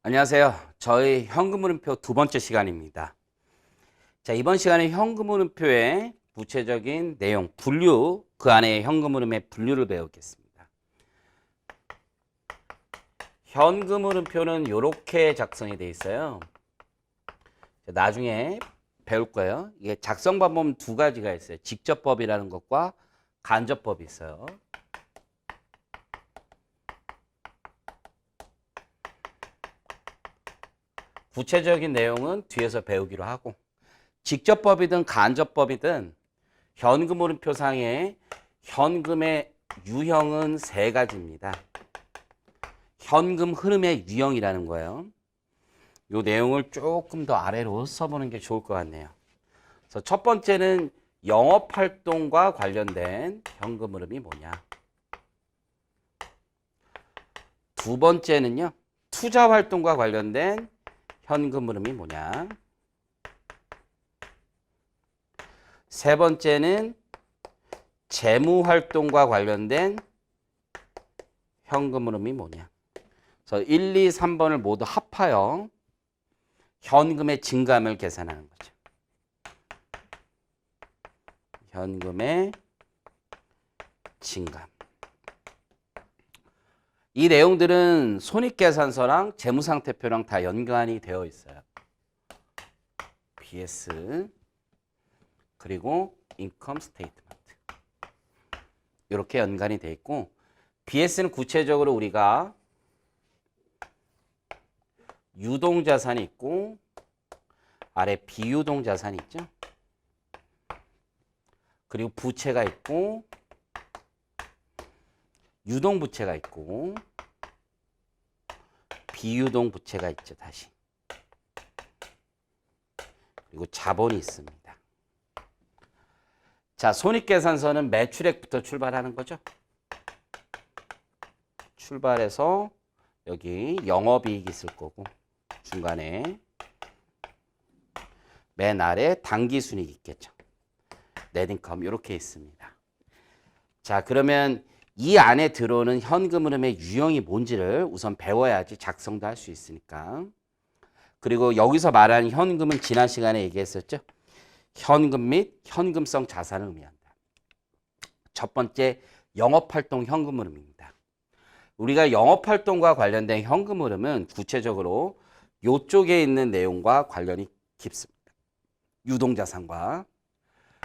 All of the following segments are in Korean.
안녕하세요. 저희 현금흐름표 두 번째 시간입니다. 자, 이번 시간에 현금흐름표의 구체적인 내용, 분류, 그 안에 현금흐름의 분류를 배우겠습니다. 현금흐름표는 이렇게 작성이 되어 있어요. 나중에 배울 거예요. 이게 작성 방법은 두 가지가 있어요. 직접법이라는 것과 간접법이 있어요. 구체적인 내용은 뒤에서 배우기로 하고, 직접법이든 간접법이든 현금흐름표상의 현금의 유형은 세 가지입니다. 현금 흐름의 유형이라는 거예요. 이 내용을 조금 더 아래로 써보는 게 좋을 것 같네요. 그래서 첫 번째는 영업활동과 관련된 현금 흐름이 뭐냐. 두 번째는요, 투자활동과 관련된 현금 흐름이 뭐냐. 세 번째는 재무활동과 관련된 현금 흐름이 뭐냐. 그래서 1, 2, 3번을 모두 합하여 현금의 증감을 계산하는 거죠. 현금의 증감. 이 내용들은 손익계산서랑 재무상태표랑 다 연관이 되어 있어요. BS 그리고 인컴 스테이트먼트 이렇게 연관이 되어 있고, BS는 구체적으로 우리가 유동자산이 있고 아래 비유동자산이 있죠. 그리고 부채가 있고 유동부채가 있고 비유동부채가 있죠. 다시. 그리고 자본이 있습니다. 자, 손익계산서는 매출액부터 출발하는 거죠. 출발해서 여기 영업이익이 있을 거고, 중간에 맨 아래 당기순이익이 있겠죠. 넷인컴 이렇게 있습니다. 자, 그러면 이 안에 들어오는 현금 흐름의 유형이 뭔지를 우선 배워야지 작성도 할 수 있으니까. 그리고 여기서 말하는 현금은 지난 시간에 얘기했었죠. 현금 및 현금성 자산을 의미한다. 첫 번째, 영업활동 현금 흐름입니다. 우리가 영업활동과 관련된 현금 흐름은 구체적으로 이쪽에 있는 내용과 관련이 깊습니다. 유동자산과.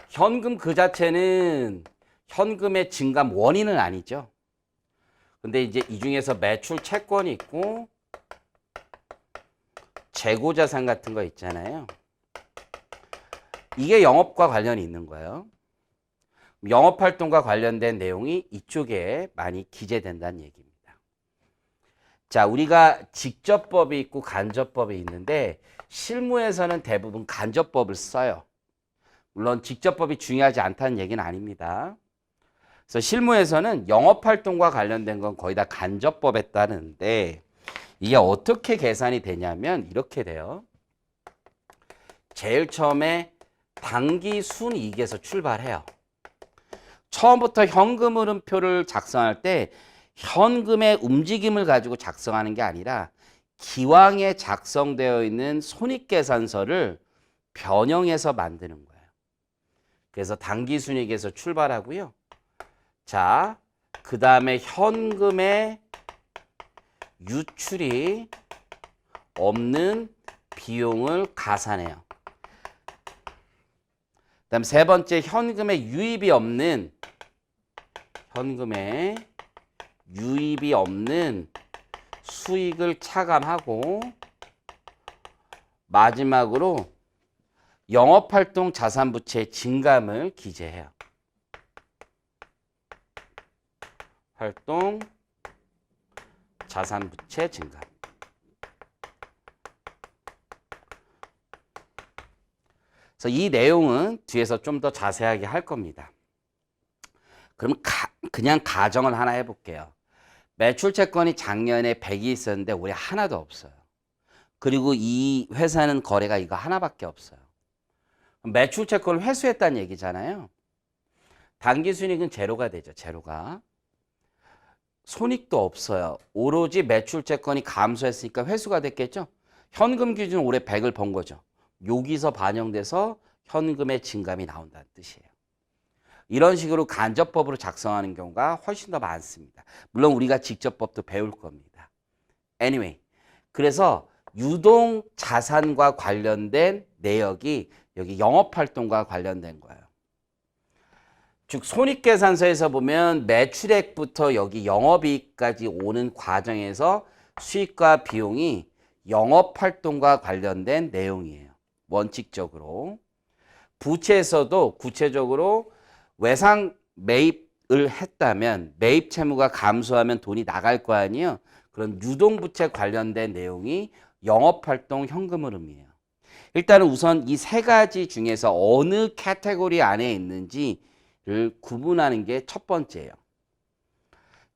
현금 그 자체는 현금의 증감 원인은 아니죠. 근데 이제 이 중에서 매출 채권이 있고 재고자산 같은 거 있잖아요. 이게 영업과 관련이 있는 거예요. 영업활동과 관련된 내용이 이쪽에 많이 기재된다는 얘기입니다. 자, 우리가 직접법이 있고 간접법이 있는데 실무에서는 대부분 간접법을 써요. 물론 직접법이 중요하지 않다는 얘기는 아닙니다. 그래서 실무에서는 영업활동과 관련된 건 거의 다 간접법에 따르는데, 이게 어떻게 계산이 되냐면 이렇게 돼요. 제일 처음에 당기순이익에서 출발해요. 처음부터 현금 흐름표를 작성할 때 현금의 움직임을 가지고 작성하는 게 아니라 기왕에 작성되어 있는 손익계산서를 변형해서 만드는 거예요. 그래서 당기순이익에서 출발하고요. 자, 그 다음에 현금의 유출이 없는 비용을 가산해요. 그 다음 세 번째, 현금의 유입이 없는 수익을 차감하고, 마지막으로 영업활동 자산부채 증감을 기재해요. 활동 자산부채 증감. 그래서 이 내용은 뒤에서 좀 더 자세하게 할 겁니다. 그럼 그냥 가정을 하나 해볼게요. 매출 채권이 작년에 100이 있었는데 올해 하나도 없어요. 그리고 이 회사는 거래가 이거 하나밖에 없어요. 매출 채권을 회수했다는 얘기잖아요. 당기순이익은 제로가 되죠. 제로가. 손익도 없어요. 오로지 매출채권이 감소했으니까 회수가 됐겠죠. 현금 기준 올해 100을 번 거죠. 여기서 반영돼서 현금의 증감이 나온다는 뜻이에요. 이런 식으로 간접법으로 작성하는 경우가 훨씬 더 많습니다. 물론 우리가 직접법도 배울 겁니다. Anyway, 그래서 유동 자산과 관련된 내역이 여기 영업활동과 관련된 거예요. 즉 손익계산서에서 보면 매출액부터 여기 영업이익까지 오는 과정에서 수익과 비용이 영업활동과 관련된 내용이에요. 원칙적으로. 부채에서도 구체적으로 외상 매입을 했다면 매입 채무가 감소하면 돈이 나갈 거 아니에요. 그런 유동부채 관련된 내용이 영업활동 현금 흐름이에요. 일단은 우선 이 세 가지 중에서 어느 카테고리 안에 있는지를 구분하는 게 첫 번째예요.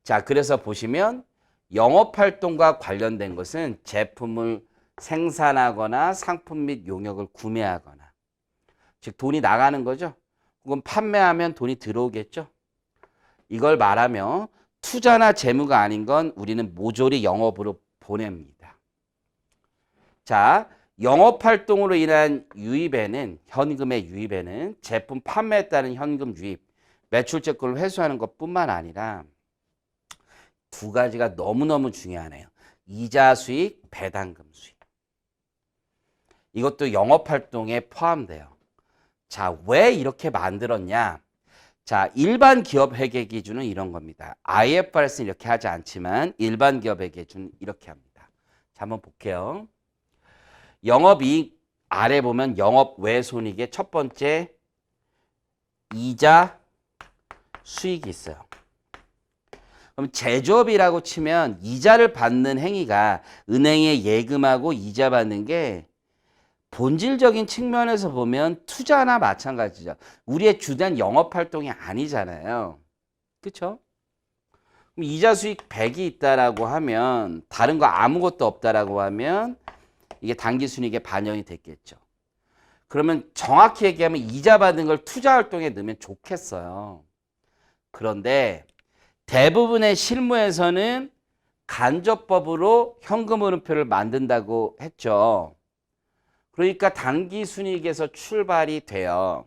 자, 그래서 보시면 영업활동과 관련된 것은 제품을 생산하거나 상품 및 용역을 구매하거나, 즉 돈이 나가는 거죠. 혹은 판매하면 돈이 들어오겠죠. 이걸 말하며 투자나 재무가 아닌 건 우리는 모조리 영업으로 보냅니다. 자, 영업활동으로 인한 유입에는, 현금의 유입에는 제품 판매에 따른 현금 유입, 매출채권을 회수하는 것뿐만 아니라 두 가지가 너무너무 중요하네요. 이자 수익, 배당금 수익. 이것도 영업활동에 포함돼요. 자, 왜 이렇게 만들었냐? 자, 일반 기업 회계 기준은 이런 겁니다. IFRS는 이렇게 하지 않지만 일반 기업 회계 기준은 이렇게 합니다. 자, 한번 볼게요. 영업이익 아래 보면 영업 외 손익의 첫 번째 이자 수익이 있어요. 그럼 제조업이라고 치면 이자를 받는 행위가 은행에 예금하고 이자 받는 게 본질적인 측면에서 보면 투자나 마찬가지죠. 우리의 주된 영업활동이 아니잖아요. 그렇죠? 그럼 이자 수익 100이 있다라고 하면, 다른 거 아무것도 없다라고 하면 이게 당기순이익에 반영이 됐겠죠. 그러면 정확히 얘기하면 이자 받은 걸 투자활동에 넣으면 좋겠어요. 그런데 대부분의 실무에서는 간접법으로 현금 흐름표를 만든다고 했죠. 그러니까 당기순이익에서 출발이 돼요.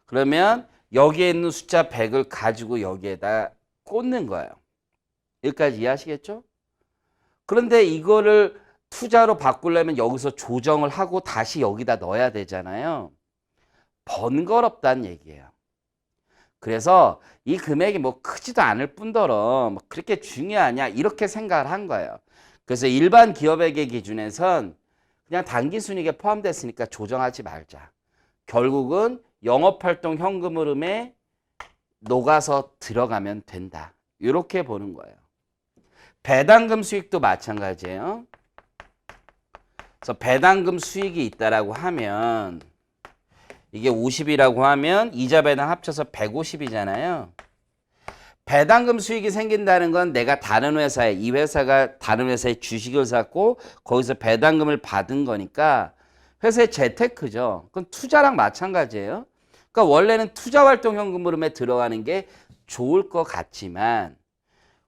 그러면 여기에 있는 숫자 100을 가지고 여기에다 꽂는 거예요. 여기까지 이해하시겠죠? 그런데 이거를 투자로 바꾸려면 여기서 조정을 하고 다시 여기다 넣어야 되잖아요. 번거롭다는 얘기예요. 그래서 이 금액이 뭐 크지도 않을 뿐더러 뭐 그렇게 중요하냐 이렇게 생각을 한 거예요. 그래서 일반 기업회계 기준에선 그냥 당기순이익에 포함됐으니까 조정하지 말자. 결국은 영업활동 현금 흐름에 녹아서 들어가면 된다. 이렇게 보는 거예요. 배당금 수익도 마찬가지예요. 그래서 배당금 수익이 있다라고 하면 이게 50이라고 하면 이자 배당 합쳐서 150이잖아요. 배당금 수익이 생긴다는 건 내가 다른 회사에, 이 회사가 다른 회사에 주식을 샀고 거기서 배당금을 받은 거니까 회사의 재테크죠. 그건 투자랑 마찬가지예요. 그러니까 원래는 투자활동 현금 흐름에 들어가는 게 좋을 것 같지만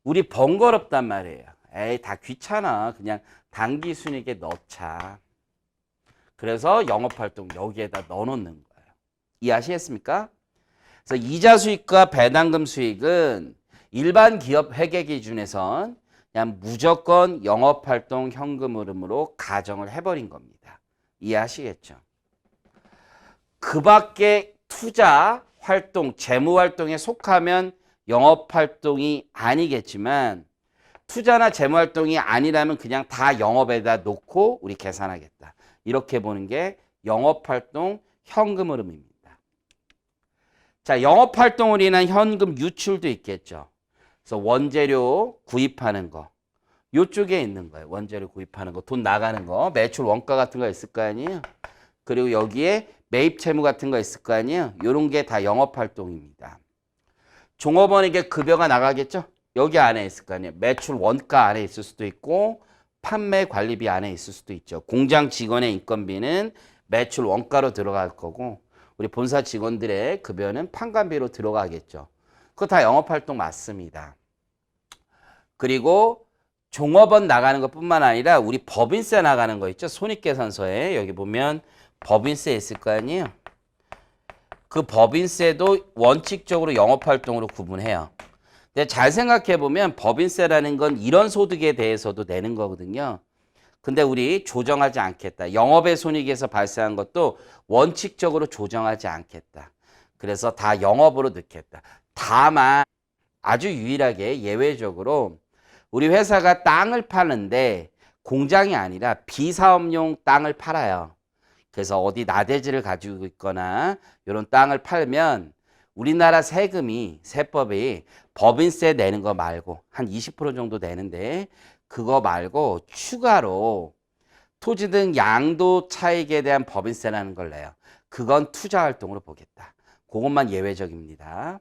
우리 번거롭단 말이에요. 에이, 다 귀찮아. 그냥 당기순이익에 넣자. 그래서 영업활동 여기에다 넣어놓는 거예요. 이해하시겠습니까? 그래서 이자 수익과 배당금 수익은 일반 기업 회계 기준에선 그냥 무조건 영업활동 현금 흐름으로 가정을 해버린 겁니다. 이해하시겠죠? 그 밖에 투자 활동, 재무 활동에 속하면 영업활동이 아니겠지만 투자나 재무 활동이 아니라면 그냥 다 영업에다 놓고 우리 계산하겠다. 이렇게 보는 게 영업활동 현금 흐름입니다. 자, 영업활동으로 인한 현금 유출도 있겠죠. 그래서 원재료 구입하는 거. 요쪽에 있는 거예요. 원재료 구입하는 거. 돈 나가는 거. 매출 원가 같은 거 있을 거 아니에요. 그리고 여기에 매입 채무 같은 거 있을 거 아니에요. 이런 게 다 영업활동입니다. 종업원에게 급여가 나가겠죠. 여기 안에 있을 거 아니에요. 매출 원가 안에 있을 수도 있고 판매 관리비 안에 있을 수도 있죠. 공장 직원의 인건비는 매출 원가로 들어갈 거고 우리 본사 직원들의 급여는 판관비로 들어가겠죠. 그거 다 영업활동 맞습니다. 그리고 종업원 나가는 것뿐만 아니라 우리 법인세 나가는 거 있죠. 손익계산서에 여기 보면 법인세 있을 거 아니에요. 그 법인세도 원칙적으로 영업활동으로 구분해요. 근데 잘 생각해 보면 법인세라는 건 이런 소득에 대해서도 내는 거거든요. 근데 우리 조정하지 않겠다. 영업의 손익에서 발생한 것도 원칙적으로 조정하지 않겠다. 그래서 다 영업으로 넣겠다. 다만 아주 유일하게 예외적으로 우리 회사가 땅을 파는데 공장이 아니라 비사업용 땅을 팔아요. 그래서 어디 나대지를 가지고 있거나 이런 땅을 팔면 우리나라 세법이 법인세 내는 거 말고 한 20% 정도 내는데 그거 말고 추가로 토지 등 양도 차익에 대한 법인세라는 걸 내요. 그건 투자 활동으로 보겠다. 그것만 예외적입니다.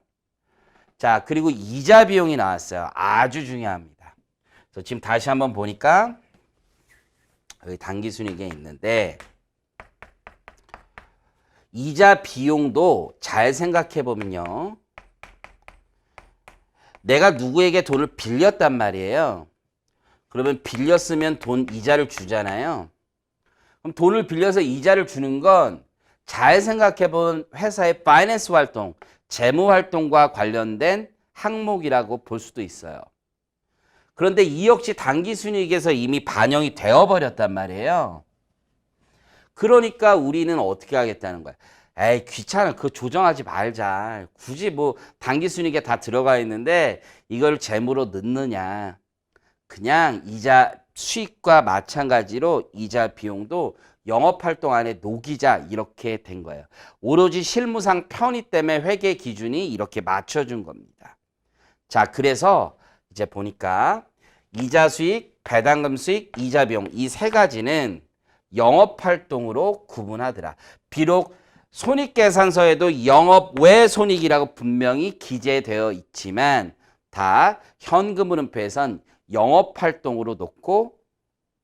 자, 그리고 이자 비용이 나왔어요. 아주 중요합니다. 그래서 지금 다시 한번 보니까 여기 당기순이익에 있는데 이자 비용도 잘 생각해 보면요. 내가 누구에게 돈을 빌렸단 말이에요. 그러면 빌렸으면 돈 이자를 주잖아요. 그럼 돈을 빌려서 이자를 주는 건 잘 생각해 본 회사의 파이낸스 활동, 재무 활동과 관련된 항목이라고 볼 수도 있어요. 그런데 이 역시 당기순이익에서 이미 반영이 되어버렸단 말이에요. 그러니까 우리는 어떻게 하겠다는 거야. 에이, 귀찮아. 그거 조정하지 말자. 굳이 뭐 당기순이익에 다 들어가 있는데 이걸 재무로 넣느냐. 그냥 이자 수익과 마찬가지로 이자 비용도 영업활동 안에 녹이자 이렇게 된 거예요. 오로지 실무상 편의 때문에 회계 기준이 이렇게 맞춰준 겁니다. 자, 그래서 이제 보니까 이자 수익, 배당금 수익, 이자 비용 이 세 가지는 영업활동으로 구분하더라. 비록 손익계산서에도 영업 외 손익이라고 분명히 기재되어 있지만 다 현금흐름표에선 영업활동으로 놓고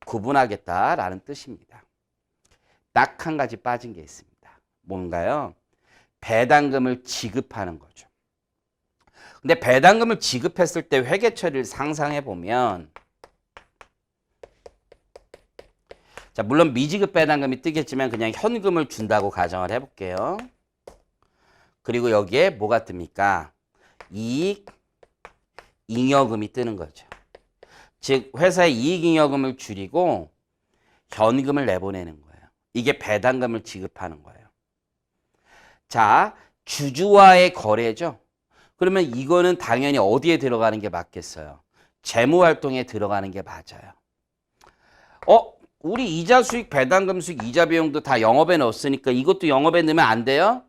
구분하겠다라는 뜻입니다. 딱 한 가지 빠진 게 있습니다. 뭔가요? 배당금을 지급하는 거죠. 근데 배당금을 지급했을 때 회계 처리를 상상해 보면 자, 물론 미지급 배당금이 뜨겠지만 그냥 현금을 준다고 가정을 해볼게요. 그리고 여기에 뭐가 뜹니까? 이익 잉여금이 뜨는 거죠. 즉 회사의 이익 잉여금을 줄이고 현금을 내보내는 거예요. 이게 배당금을 지급하는 거예요. 자, 주주와의 거래죠. 그러면 이거는 당연히 어디에 들어가는 게 맞겠어요? 재무활동에 들어가는 게 맞아요. 우리 이자 수익, 배당금 수익, 이자 비용도 다 영업에 넣었으니까 이것도 영업에 넣으면 안 돼요?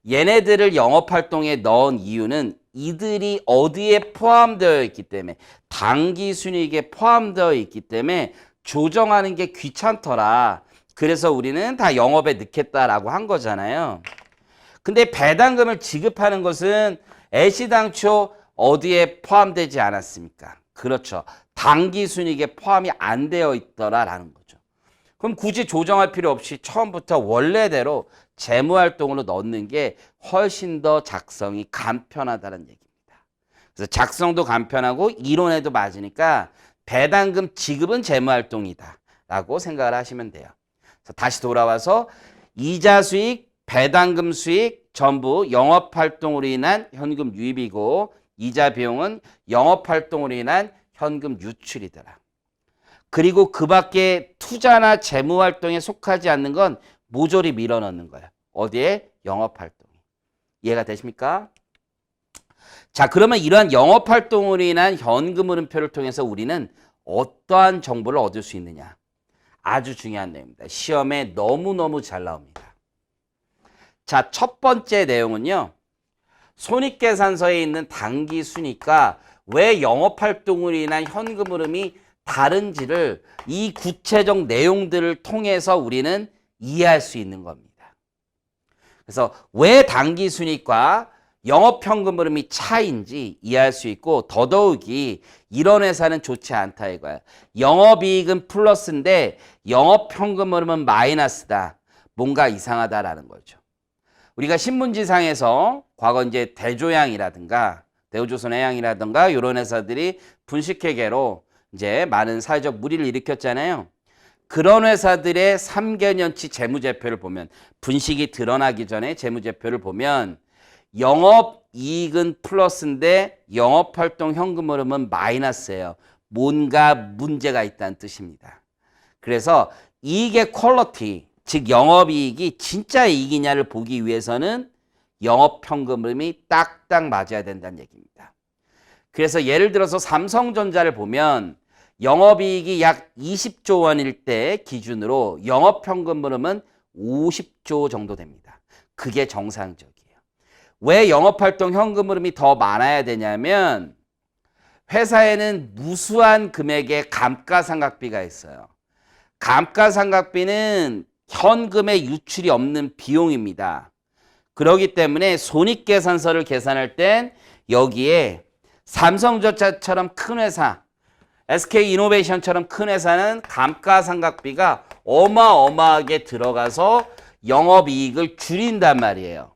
얘네들을 영업활동에 넣은 이유는 이들이 어디에 포함되어 있기 때문에 당기순이익에 포함되어 있기 때문에 조정하는 게 귀찮더라. 그래서 우리는 다 영업에 넣겠다라고 한 거잖아요. 근데 배당금을 지급하는 것은 애시당초 어디에 포함되지 않았습니까? 그렇죠. 당기순이익에 포함이 안 되어 있더라라는 거죠. 그럼 굳이 조정할 필요 없이 처음부터 원래대로 재무활동으로 넣는 게 훨씬 더 작성이 간편하다는 얘기입니다. 그래서 작성도 간편하고 이론에도 맞으니까 배당금 지급은 재무활동이다 라고 생각을 하시면 돼요. 그래서 다시 돌아와서 이자 수익, 배당금 수익 전부 영업활동으로 인한 현금 유입이고 이자 비용은 영업활동으로 인한 현금 유출이더라. 그리고 그 밖에 투자나 재무활동에 속하지 않는 건 모조리 밀어넣는 거야. 어디에? 영업활동. 이해가 되십니까? 자, 그러면 이러한 영업활동으로 인한 현금 흐름표를 통해서 우리는 어떠한 정보를 얻을 수 있느냐? 아주 중요한 내용입니다. 시험에 너무너무 잘 나옵니다. 자, 첫 번째 내용은요. 손익계산서에 있는 당기순이익과 왜 영업활동으로 인한 현금 흐름이 다른지를 이 구체적 내용들을 통해서 우리는 이해할 수 있는 겁니다. 그래서 왜 당기순이익과 영업현금 흐름이 차이인지 이해할 수 있고 더더욱이 이런 회사는 좋지 않다 이거야. 영업이익은 플러스인데 영업현금 흐름은 마이너스다. 뭔가 이상하다라는 거죠. 우리가 신문지상에서 과거 이제 대조양이라든가 대우조선해양이라든가 이런 회사들이 분식회계로 이제 많은 사회적 물의를 일으켰잖아요. 그런 회사들의 3개년치 재무제표를 보면, 분식이 드러나기 전에 재무제표를 보면 영업이익은 플러스인데 영업활동 현금 흐름은 마이너스예요. 뭔가 문제가 있다는 뜻입니다. 그래서 이익의 퀄리티, 즉 영업이익이 진짜 이익이냐를 보기 위해서는 영업현금 흐름이 딱딱 맞아야 된다는 얘기입니다. 그래서 예를 들어서 삼성전자를 보면 영업이익이 약 20조 원일 때 기준으로 영업현금 흐름은 50조 정도 됩니다. 그게 정상적이에요. 왜 영업활동 현금 흐름이 더 많아야 되냐면 회사에는 무수한 금액의 감가상각비가 있어요. 감가상각비는 현금의 유출이 없는 비용입니다. 그렇기 때문에 손익계산서를 계산할 땐 여기에 삼성전자처럼 큰 회사, SK이노베이션처럼 큰 회사는 감가상각비가 어마어마하게 들어가서 영업이익을 줄인단 말이에요.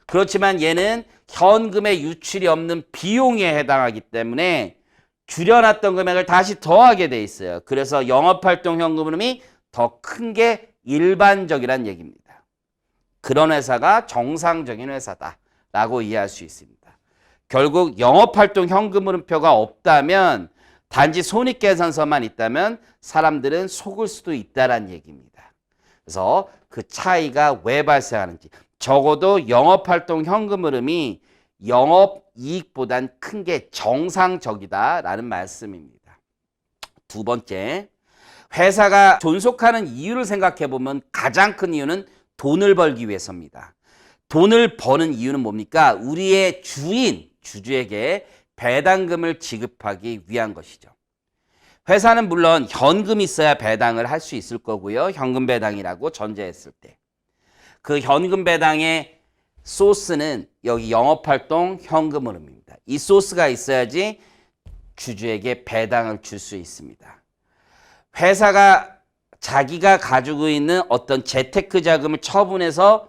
그렇지만 얘는 현금의 유출이 없는 비용에 해당하기 때문에 줄여놨던 금액을 다시 더하게 돼 있어요. 그래서 영업활동 현금 흐름이 더 큰 게 일반적이란 얘기입니다. 그런 회사가 정상적인 회사다라고 이해할 수 있습니다. 결국 영업활동 현금 흐름표가 없다면, 단지 손익계산서만 있다면 사람들은 속을 수도 있다는 얘기입니다. 그래서 그 차이가 왜 발생하는지, 적어도 영업활동 현금 흐름이 영업이익보단 큰 게 정상적이다라는 말씀입니다. 두 번째, 회사가 존속하는 이유를 생각해 보면 가장 큰 이유는 돈을 벌기 위해서입니다. 돈을 버는 이유는 뭡니까? 우리의 주인, 주주에게 배당금을 지급하기 위한 것이죠. 회사는 물론 현금이 있어야 배당을 할 수 있을 거고요. 현금 배당이라고 전제했을 때. 그 현금 배당의 소스는 여기 영업활동 현금 흐름입니다. 이 소스가 있어야지 주주에게 배당을 줄 수 있습니다. 회사가 자기가 가지고 있는 어떤 재테크 자금을 처분해서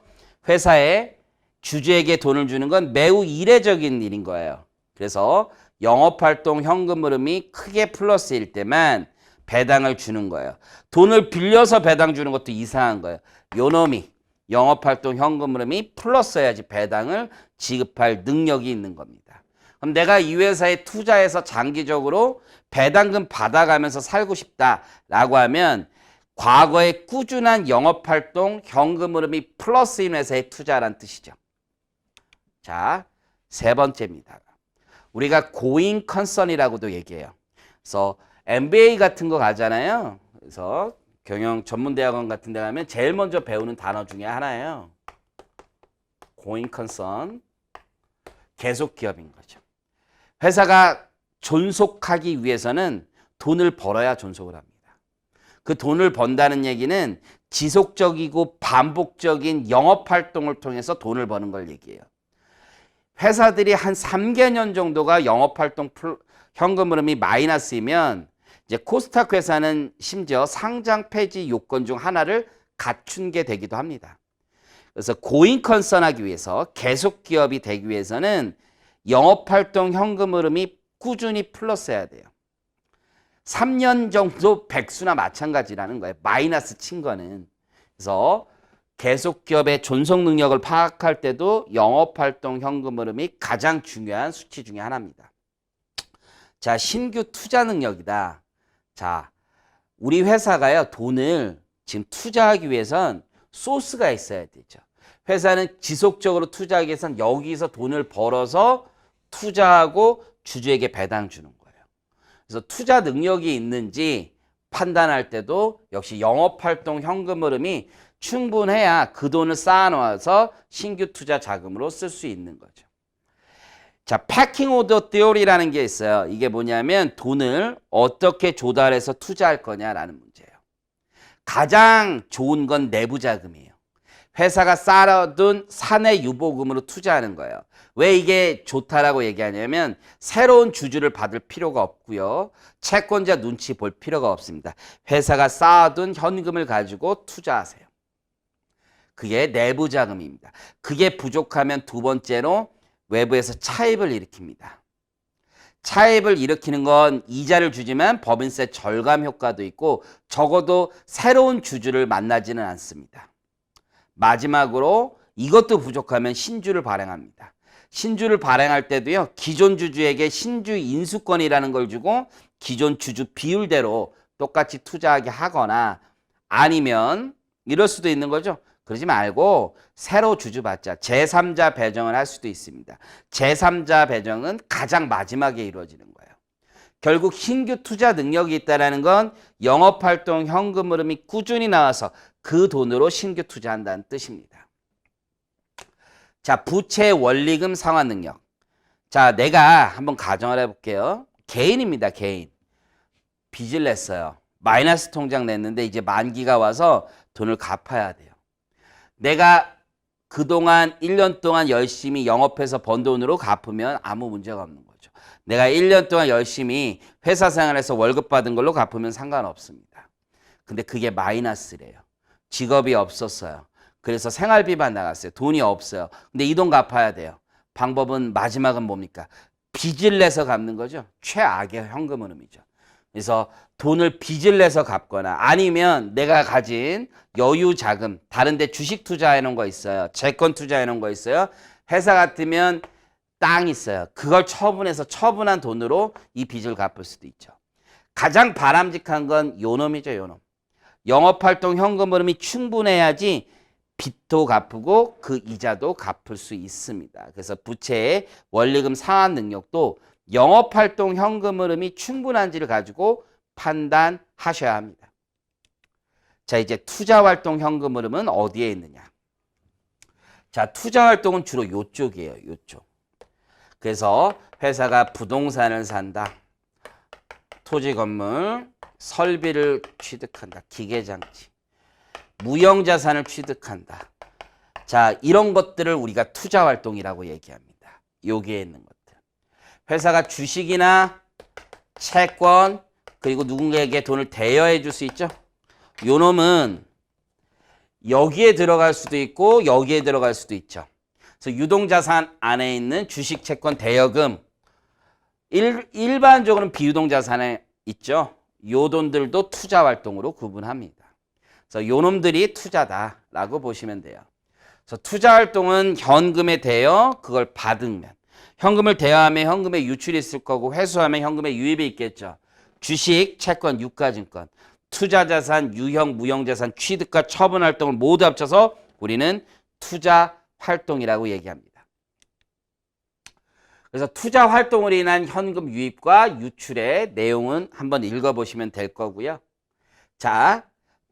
회사에 주주에게 돈을 주는 건 매우 이례적인 일인 거예요. 그래서 영업활동 현금 흐름이 크게 플러스일 때만 배당을 주는 거예요. 돈을 빌려서 배당 주는 것도 이상한 거예요. 요놈이 영업활동 현금 흐름이 플러스여야지 배당을 지급할 능력이 있는 겁니다. 그럼 내가 이 회사에 투자해서 장기적으로 배당금 받아가면서 살고 싶다라고 하면 과거에 꾸준한 영업활동 현금 흐름이 플러스인 회사에 투자란 뜻이죠. 자, 세 번째입니다. 우리가 고잉 컨선이라고도 얘기해요. 그래서 MBA 같은 거 가잖아요. 그래서 경영 전문대학원 같은 데 가면 제일 먼저 배우는 단어 중에 하나예요. 고잉 컨선. 계속 기업인 거죠. 회사가 존속하기 위해서는 돈을 벌어야 존속을 합니다. 그 돈을 번다는 얘기는 지속적이고 반복적인 영업활동을 통해서 돈을 버는 걸 얘기해요. 회사들이 한 3개년 정도가 영업활동 현금 흐름이 마이너스이면 이제 코스닥 회사는 심지어 상장 폐지 요건 중 하나를 갖춘 게 되기도 합니다. 그래서 고잉 컨선하기 위해서, 계속 기업이 되기 위해서는 영업활동 현금 흐름이 꾸준히 플러스해야 돼요. 3년 정도 백수나 마찬가지라는 거예요. 마이너스 친 거는. 그래서 계속 기업의 존속 능력을 파악할 때도 영업활동 현금 흐름이 가장 중요한 수치 중에 하나입니다. 자, 신규 투자 능력이다. 자, 우리 회사가요, 돈을 지금 투자하기 위해선 소스가 있어야 되죠. 회사는 지속적으로 투자하기 위해선 여기서 돈을 벌어서 투자하고 주주에게 배당 주는 거예요. 그래서 투자 능력이 있는지 판단할 때도 역시 영업활동 현금 흐름이 충분해야 그 돈을 쌓아놓아서 신규 투자 자금으로 쓸 수 있는 거죠. 자, 패킹 오더 티오리라는 게 있어요. 이게 뭐냐면 돈을 어떻게 조달해서 투자할 거냐라는 문제예요. 가장 좋은 건 내부 자금이에요. 회사가 쌓아둔 사내 유보금으로 투자하는 거예요. 왜 이게 좋다라고 얘기하냐면 새로운 주주를 받을 필요가 없고요. 채권자 눈치 볼 필요가 없습니다. 회사가 쌓아둔 현금을 가지고 투자하세요. 그게 내부 자금입니다. 그게 부족하면 두 번째로 외부에서 차입을 일으킵니다. 차입을 일으키는 건 이자를 주지만 법인세 절감 효과도 있고 적어도 새로운 주주를 만나지는 않습니다. 마지막으로 이것도 부족하면 신주를 발행합니다. 신주를 발행할 때도요. 기존 주주에게 신주 인수권이라는 걸 주고 기존 주주 비율대로 똑같이 투자하게 하거나 아니면 이럴 수도 있는 거죠. 그러지 말고 새로 주주 받자. 제3자 배정을 할 수도 있습니다. 제3자 배정은 가장 마지막에 이루어지는 거예요. 결국 신규 투자 능력이 있다는 건 영업활동 현금 흐름이 꾸준히 나와서 그 돈으로 신규 투자한다는 뜻입니다. 자, 부채 원리금 상환 능력. 자, 내가 한번 가정을 해볼게요. 개인입니다. 개인. 빚을 냈어요. 마이너스 통장 냈는데 이제 만기가 와서 돈을 갚아야 돼요. 내가 그동안 1년 동안 열심히 영업해서 번 돈으로 갚으면 아무 문제가 없는 거죠. 내가 1년 동안 열심히 회사 생활에서 월급 받은 걸로 갚으면 상관없습니다. 근데 그게 마이너스래요. 직업이 없었어요. 그래서 생활비만 나갔어요. 돈이 없어요. 근데 이 돈 갚아야 돼요. 방법은 마지막은 뭡니까? 빚을 내서 갚는 거죠. 최악의 현금 흐름이죠. 그래서 돈을 빚을 내서 갚거나 아니면 내가 가진 여유 자금, 다른 데 주식 투자해 놓은 거 있어요. 채권 투자해 놓은 거 있어요. 회사 같으면 땅 있어요. 그걸 처분해서 처분한 돈으로 이 빚을 갚을 수도 있죠. 가장 바람직한 건 요놈이죠, 요놈. 영업활동 현금 흐름이 충분해야지 빚도 갚고 그 이자도 갚을 수 있습니다. 그래서 부채의 원리금 상환 능력도 영업활동 현금 흐름이 충분한지를 가지고 판단하셔야 합니다. 자, 이제 투자활동 현금 흐름은 어디에 있느냐. 자, 투자활동은 주로 요쪽이에요. 요쪽. 그래서 회사가 부동산을 산다. 토지 건물, 설비를 취득한다. 기계장치. 무형자산을 취득한다. 자, 이런 것들을 우리가 투자활동이라고 얘기합니다. 여기에 있는 것들. 회사가 주식이나 채권 그리고 누군가에게 돈을 대여해 줄 수 있죠. 요 놈은 여기에 들어갈 수도 있고 여기에 들어갈 수도 있죠. 그래서 유동자산 안에 있는 주식, 채권, 대여금 일반적으로는 비유동자산에 있죠. 요 돈들도 투자활동으로 구분합니다. 그래서 요 놈들이 투자다라고 보시면 돼요. 그래서 투자활동은 현금에 대여 그걸 받으면 현금을 대여하면 현금의 유출이 있을 거고 회수하면 현금의 유입이 있겠죠. 주식, 채권, 유가증권, 투자자산, 유형, 무형자산, 취득과 처분활동을 모두 합쳐서 우리는 투자활동이라고 얘기합니다. 그래서 투자활동으로 인한 현금 유입과 유출의 내용은 한번 읽어보시면 될 거고요. 자,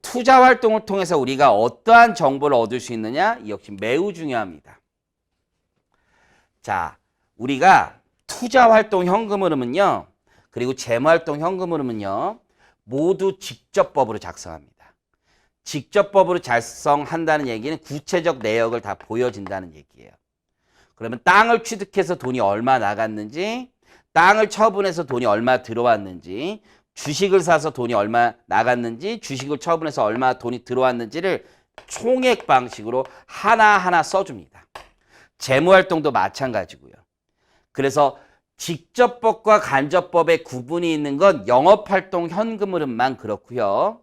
투자활동을 통해서 우리가 어떠한 정보를 얻을 수 있느냐? 이 역시 매우 중요합니다. 자, 우리가 투자활동 현금 흐름은요. 그리고 재무활동 현금 흐름은요. 모두 직접법으로 작성합니다. 직접법으로 작성한다는 얘기는 구체적 내역을 다 보여진다는 얘기예요. 그러면 땅을 취득해서 돈이 얼마 나갔는지, 땅을 처분해서 돈이 얼마 들어왔는지, 주식을 사서 돈이 얼마 나갔는지, 주식을 처분해서 얼마 돈이 들어왔는지를 총액 방식으로 하나하나 써줍니다. 재무활동도 마찬가지고요. 그래서 직접법과 간접법의 구분이 있는 건 영업활동 현금 흐름만 그렇고요.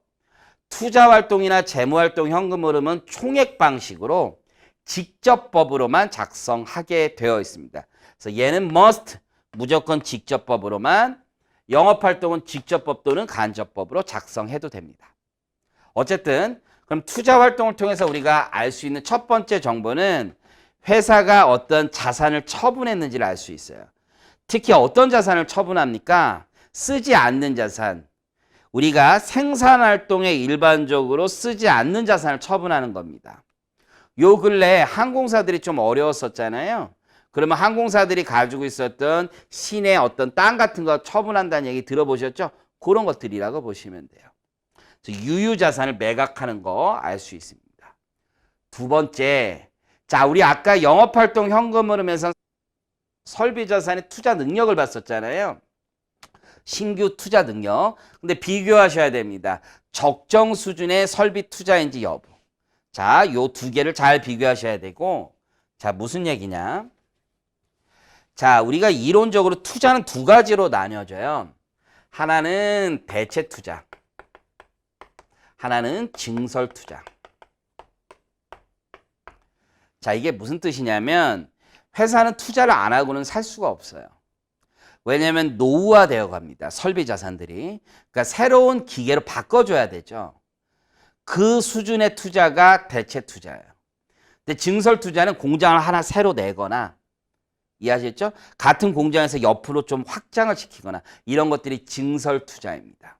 투자활동이나 재무활동 현금 흐름은 총액 방식으로 직접법으로만 작성하게 되어 있습니다. 그래서 얘는 must, 무조건 직접법으로만, 영업활동은 직접법 또는 간접법으로 작성해도 됩니다. 어쨌든 그럼 투자활동을 통해서 우리가 알 수 있는 첫 번째 정보는 회사가 어떤 자산을 처분했는지를 알 수 있어요. 특히 어떤 자산을 처분합니까? 쓰지 않는 자산. 우리가 생산활동에 일반적으로 쓰지 않는 자산을 처분하는 겁니다. 요 근래 항공사들이 좀 어려웠었잖아요. 그러면 항공사들이 가지고 있었던 시내 어떤 땅 같은 거 처분한다는 얘기 들어보셨죠? 그런 것들이라고 보시면 돼요. 그래서 유유자산을 매각하는 거 알 수 있습니다. 두 번째, 자, 우리 아까 영업활동 현금 흐름에서 설비자산의 투자 능력을 봤었잖아요. 신규 투자 능력. 근데 비교하셔야 됩니다. 적정 수준의 설비 투자인지 여부. 자, 요 두 개를 잘 비교하셔야 되고, 자, 무슨 얘기냐? 자, 우리가 이론적으로 투자는 두 가지로 나뉘어져요. 하나는 대체 투자, 하나는 증설 투자. 자, 이게 무슨 뜻이냐면 회사는 투자를 안 하고는 살 수가 없어요. 왜냐하면 노후화되어 갑니다. 설비 자산들이. 그러니까 새로운 기계로 바꿔줘야 되죠. 그 수준의 투자가 대체 투자예요. 근데 증설 투자는 공장을 하나 새로 내거나, 이해하셨죠? 같은 공장에서 옆으로 좀 확장을 시키거나 이런 것들이 증설 투자입니다.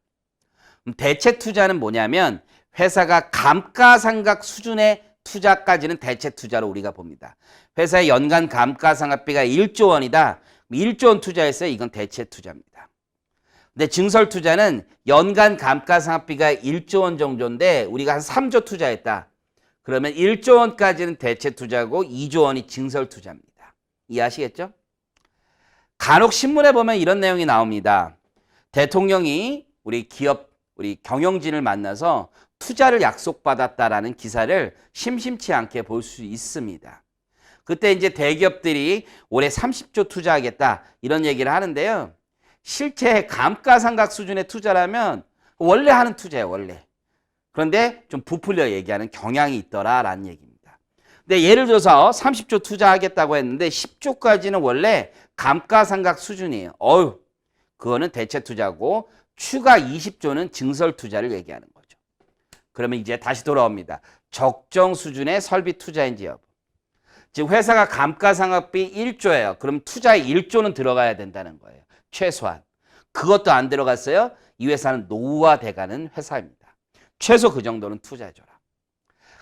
대체 투자는 뭐냐면 회사가 감가상각 수준의 투자까지는 대체 투자로 우리가 봅니다. 회사의 연간 감가상각비가 1조 원이다. 1조 원 투자했어요. 이건 대체 투자입니다. 근데 증설 투자는 연간 감가상각비가 1조 원 정도인데 우리가 한 3조 투자했다. 그러면 1조 원까지는 대체 투자고 2조 원이 증설 투자입니다. 이해하시겠죠? 간혹 신문에 보면 이런 내용이 나옵니다. 대통령이 우리 경영진을 만나서 투자를 약속받았다라는 기사를 심심치 않게 볼 수 있습니다. 그때 이제 대기업들이 올해 30조 투자하겠다 이런 얘기를 하는데요. 실제 감가상각 수준의 투자라면 원래 하는 투자예요, 원래. 그런데 좀 부풀려 얘기하는 경향이 있더라라는 얘기입니다. 근데 예를 들어서 30조 투자하겠다고 했는데 10조까지는 원래 감가상각 수준이에요. 그거는 대체 투자고 추가 20조는 증설 투자를 얘기하는 거죠. 그러면 이제 다시 돌아옵니다. 적정 수준의 설비 투자인지 여부. 즉 회사가 감가상각비 1조예요. 그럼 투자에 1조는 들어가야 된다는 거예요. 최소한. 그것도 안 들어갔어요. 이 회사는 노후화돼가는 회사입니다. 최소 그 정도는 투자해줘라.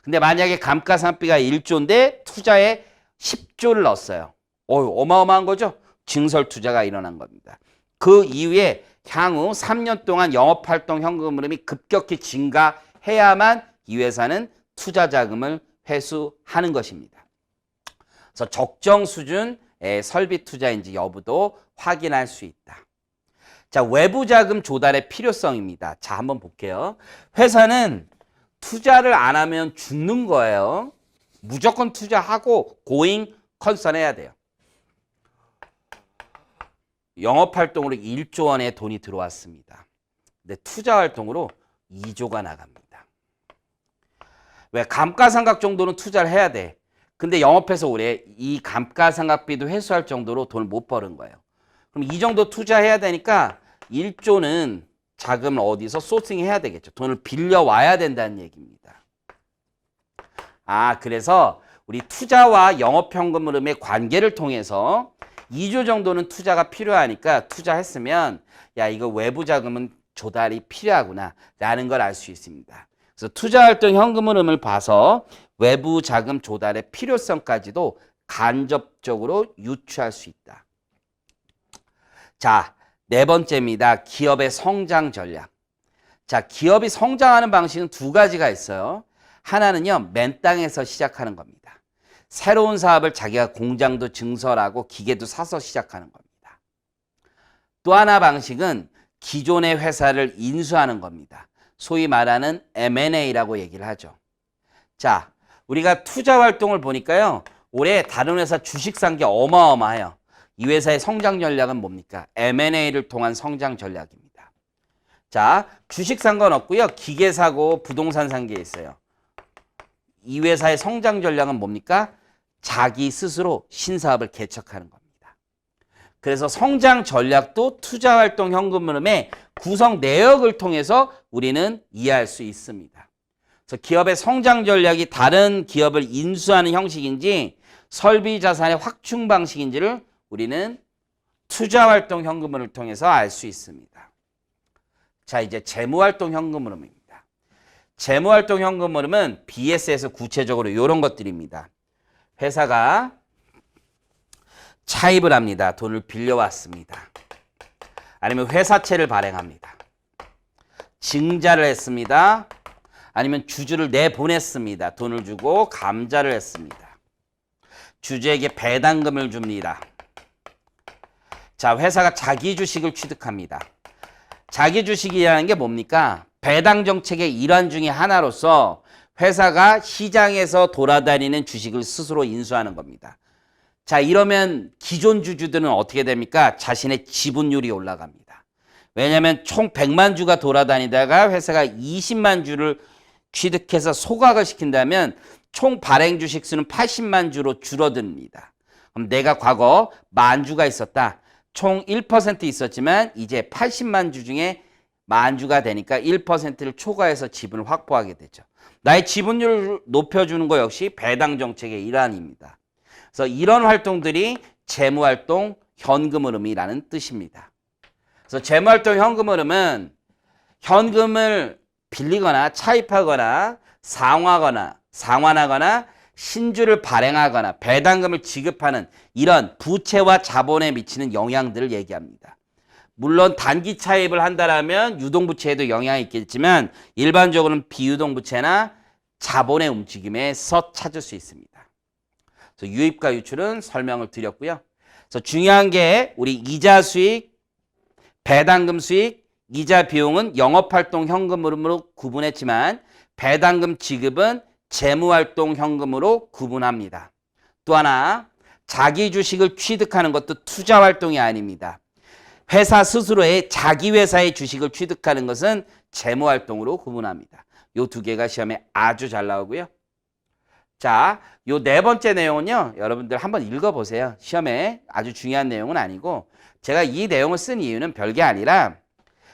근데 만약에 감가상각비가 1조인데 투자에 10조를 넣었어요. 어마어마한 거죠. 증설 투자가 일어난 겁니다. 그 이후에 향후 3년 동안 영업활동 현금 흐름이 급격히 증가해야만 이 회사는 투자 자금을 회수하는 것입니다. 그래서 적정 수준의 설비 투자인지 여부도 확인할 수 있다. 자, 외부 자금 조달의 필요성입니다. 자, 한번 볼게요. 회사는 투자를 안 하면 죽는 거예요. 무조건 투자하고 고잉 컨선 해야 돼요. 영업활동으로 1조 원의 돈이 들어왔습니다. 근데 투자활동으로 2조가 나갑니다. 왜? 감가상각 정도는 투자를 해야 돼. 근데 영업해서 올해 이 감가상각비도 회수할 정도로 돈을 못 버는 거예요. 그럼 이 정도 투자해야 되니까 1조는 자금을 어디서 소싱해야 되겠죠. 돈을 빌려와야 된다는 얘기입니다. 그래서 우리 투자와 영업현금 흐름의 관계를 통해서 2조 정도는 투자가 필요하니까 투자했으면 야, 이거 외부 자금은 조달이 필요하구나 라는 걸 알 수 있습니다. 그래서 투자활동 현금 흐름을 봐서 외부 자금 조달의 필요성까지도 간접적으로 유추할 수 있다. 자, 네 번째입니다. 기업의 성장 전략. 자, 기업이 성장하는 방식은 두 가지가 있어요. 하나는요, 맨 땅에서 시작하는 겁니다. 새로운 사업을 자기가 공장도 증설하고 기계도 사서 시작하는 겁니다. 또 하나 방식은 기존의 회사를 인수하는 겁니다. 소위 말하는 M&A라고 얘기를 하죠. 자, 우리가 투자 활동을 보니까요, 올해 다른 회사 주식 산 게 어마어마해요. 이 회사의 성장 전략은 뭡니까? M&A를 통한 성장 전략입니다. 자, 주식 산 건 없고요. 기계 사고 부동산 산 게 있어요. 이 회사의 성장 전략은 뭡니까? 자기 스스로 신사업을 개척하는 겁니다. 그래서 성장 전략도 투자활동 현금 흐름의 구성 내역을 통해서 우리는 이해할 수 있습니다. 그래서 기업의 성장 전략이 다른 기업을 인수하는 형식인지 설비 자산의 확충 방식인지를 우리는 투자활동 현금 흐름을 통해서 알 수 있습니다. 자, 이제 재무활동 현금 흐름입니다. 재무활동 현금 흐름은 BS에서 구체적으로 이런 것들입니다. 회사가 차입을 합니다. 돈을 빌려왔습니다. 아니면 회사채를 발행합니다. 증자를 했습니다. 아니면 주주를 내보냈습니다. 돈을 주고 감자를 했습니다. 주주에게 배당금을 줍니다. 자, 회사가 자기 주식을 취득합니다. 자기 주식이라는 게 뭡니까? 배당 정책의 일환 중에 하나로서 회사가 시장에서 돌아다니는 주식을 스스로 인수하는 겁니다. 자, 이러면 기존 주주들은 어떻게 됩니까? 자신의 지분율이 올라갑니다. 왜냐하면 총 100만 주가 돌아다니다가 회사가 20만 주를 취득해서 소각을 시킨다면 총 발행 주식 수는 80만 주로 줄어듭니다. 그럼 내가 과거 만 주가 있었다. 총 1% 있었지만 이제 80만 주 중에 만 주가 되니까 1%를 초과해서 지분을 확보하게 되죠. 나의 지분율을 높여주는 것 역시 배당 정책의 일환입니다. 그래서 이런 활동들이 재무활동 현금흐름이라는 뜻입니다. 그래서 재무활동 현금흐름은 현금을 빌리거나 차입하거나 상환하거나 신주를 발행하거나 배당금을 지급하는 이런 부채와 자본에 미치는 영향들을 얘기합니다. 물론 단기 차입을 한다면 유동부채에도 영향이 있겠지만 일반적으로는 비유동부채나 자본의 움직임에서 찾을 수 있습니다. 그래서 유입과 유출은 설명을 드렸고요. 그래서 중요한 게 우리 이자 수익, 배당금 수익, 이자 비용은 영업활동 현금흐름으로 구분했지만 배당금 지급은 재무활동 현금으로 구분합니다. 또 하나, 자기 주식을 취득하는 것도 투자활동이 아닙니다. 회사 스스로의 자기 회사의 주식을 취득하는 것은 재무활동으로 구분합니다. 요 두 개가 시험에 아주 잘 나오고요. 자, 요 네 번째 내용은요, 여러분들 한번 읽어보세요. 시험에 아주 중요한 내용은 아니고 제가 이 내용을 쓴 이유는 별게 아니라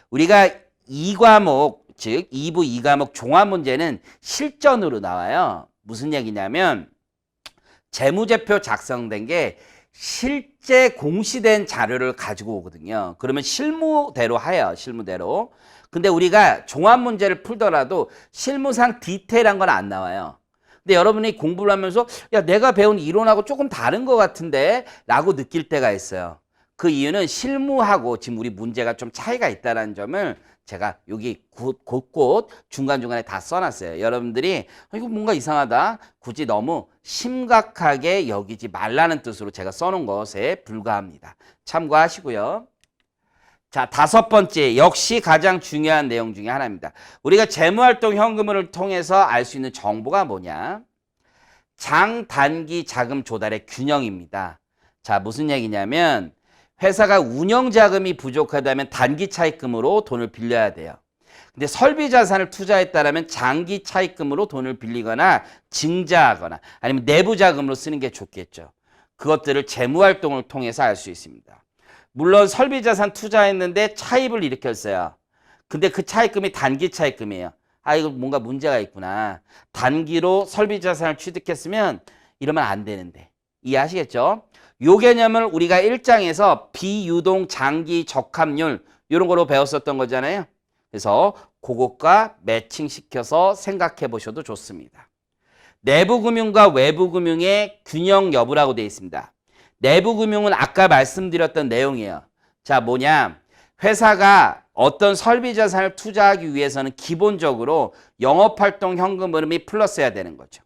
우리가 2과목, 즉 2부 2과목 종합문제는 실전으로 나와요. 무슨 얘기냐면 재무제표 작성된 게 실제 공시된 자료를 가지고 오거든요. 그러면 실무대로 해요. 실무대로. 근데 우리가 종합문제를 풀더라도 실무상 디테일한 건 안 나와요. 근데 여러분이 공부를 하면서 야, 내가 배운 이론하고 조금 다른 것 같은데 라고 느낄 때가 있어요. 그 이유는 실무하고 지금 우리 문제가 좀 차이가 있다는 점을 제가 여기 곳곳 중간중간에 다 써놨어요. 여러분들이 이거 뭔가 이상하다. 굳이 너무 심각하게 여기지 말라는 뜻으로 제가 써놓은 것에 불과합니다. 참고하시고요. 자, 다섯 번째, 역시 가장 중요한 내용 중에 하나입니다. 우리가 재무활동 현금을 통해서 알 수 있는 정보가 뭐냐? 장단기 자금 조달의 균형입니다. 자, 무슨 얘기냐면 회사가 운영자금이 부족하다면 단기 차입금으로 돈을 빌려야 돼요. 근데 설비 자산을 투자했다면 장기 차입금으로 돈을 빌리거나 증자하거나 아니면 내부 자금으로 쓰는 게 좋겠죠. 그것들을 재무활동을 통해서 알 수 있습니다. 물론 설비 자산 투자했는데 차입을 일으켰어요. 근데 그 차입금이 단기 차입금이에요. 아, 이거 뭔가 문제가 있구나. 단기로 설비 자산을 취득했으면 이러면 안 되는데. 이해하시겠죠? 요 개념을 우리가 1장에서 비유동 장기 적합률 이런 거로 배웠었던 거잖아요. 그래서 그것과 매칭시켜서 생각해 보셔도 좋습니다. 내부 금융과 외부 금융의 균형 여부라고 되어 있습니다. 내부 금융은 아까 말씀드렸던 내용이에요. 자, 뭐냐? 회사가 어떤 설비 자산을 투자하기 위해서는 기본적으로 영업활동 현금 흐름이 플러스해야 되는 거죠.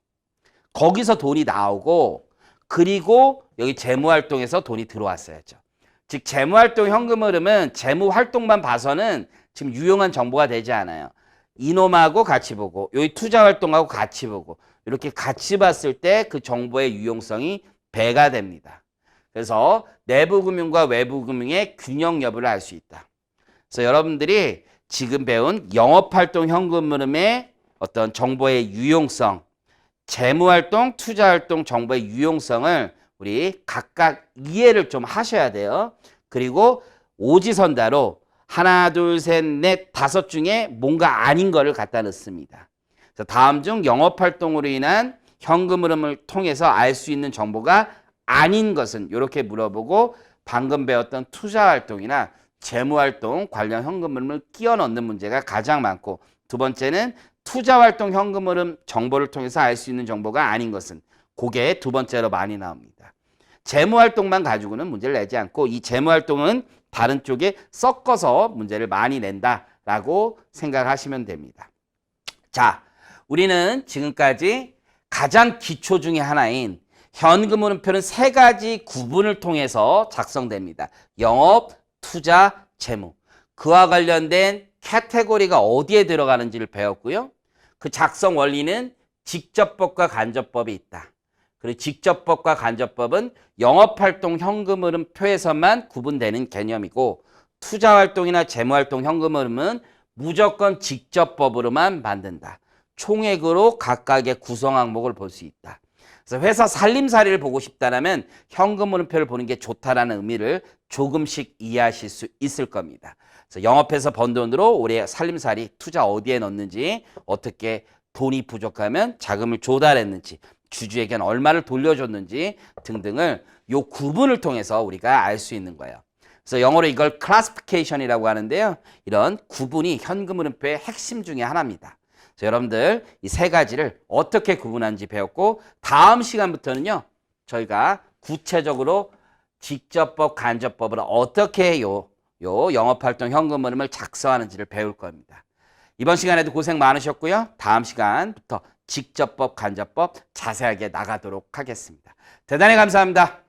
거기서 돈이 나오고 그리고 여기 재무활동에서 돈이 들어왔어야죠. 즉 재무활동 현금 흐름은 재무활동만 봐서는 지금 유용한 정보가 되지 않아요. 이놈하고 같이 보고 여기 투자활동하고 같이 보고 이렇게 같이 봤을 때 그 정보의 유용성이 배가 됩니다. 그래서 내부 금융과 외부 금융의 균형 여부를 알 수 있다. 그래서 여러분들이 지금 배운 영업활동 현금 흐름의 어떤 정보의 유용성, 재무활동, 투자활동 정보의 유용성을 우리 각각 이해를 좀 하셔야 돼요. 그리고 오지선다로 하나, 둘, 셋, 넷, 다섯 중에 뭔가 아닌 거를 갖다 넣습니다. 그래서 다음 중 영업활동으로 인한 현금 흐름을 통해서 알 수 있는 정보가 아닌 것은 이렇게 물어보고 방금 배웠던 투자활동이나 재무활동 관련 현금 흐름을 끼워 넣는 문제가 가장 많고 두 번째는 투자활동 현금 흐름 정보를 통해서 알 수 있는 정보가 아닌 것은 그게 두 번째로 많이 나옵니다. 재무활동만 가지고는 문제를 내지 않고 이 재무활동은 다른 쪽에 섞어서 문제를 많이 낸다라고 생각하시면 됩니다. 자, 우리는 지금까지 가장 기초 중에 하나인 현금 흐름표는 세 가지 구분을 통해서 작성됩니다. 영업, 투자, 재무. 그와 관련된 카테고리가 어디에 들어가는지를 배웠고요. 그 작성 원리는 직접법과 간접법이 있다. 그리고 직접법과 간접법은 영업활동 현금 흐름표에서만 구분되는 개념이고 투자활동이나 재무활동 현금 흐름은 무조건 직접법으로만 만든다. 총액으로 각각의 구성 항목을 볼 수 있다. 그래서 회사 살림살이를 보고 싶다면 현금 흐름표를 보는 게 좋다라는 의미를 조금씩 이해하실 수 있을 겁니다. 그래서 영업해서 번 돈으로 올해 살림살이 투자 어디에 넣는지, 어떻게 돈이 부족하면 자금을 조달했는지, 주주에게는 얼마를 돌려줬는지 등등을 요 구분을 통해서 우리가 알 수 있는 거예요. 그래서 영어로 이걸 클래시피케이션이라고 하는데요. 이런 구분이 현금 흐름표의 핵심 중에 하나입니다. 그래서 여러분들 이 세 가지를 어떻게 구분하는지 배웠고 다음 시간부터는요. 저희가 구체적으로 직접법, 간접법을 어떻게 요 영업활동 현금 흐름을 작성하는지를 배울 겁니다. 이번 시간에도 고생 많으셨고요. 다음 시간부터 직접법, 간접법 자세하게 나가도록 하겠습니다. 대단히 감사합니다.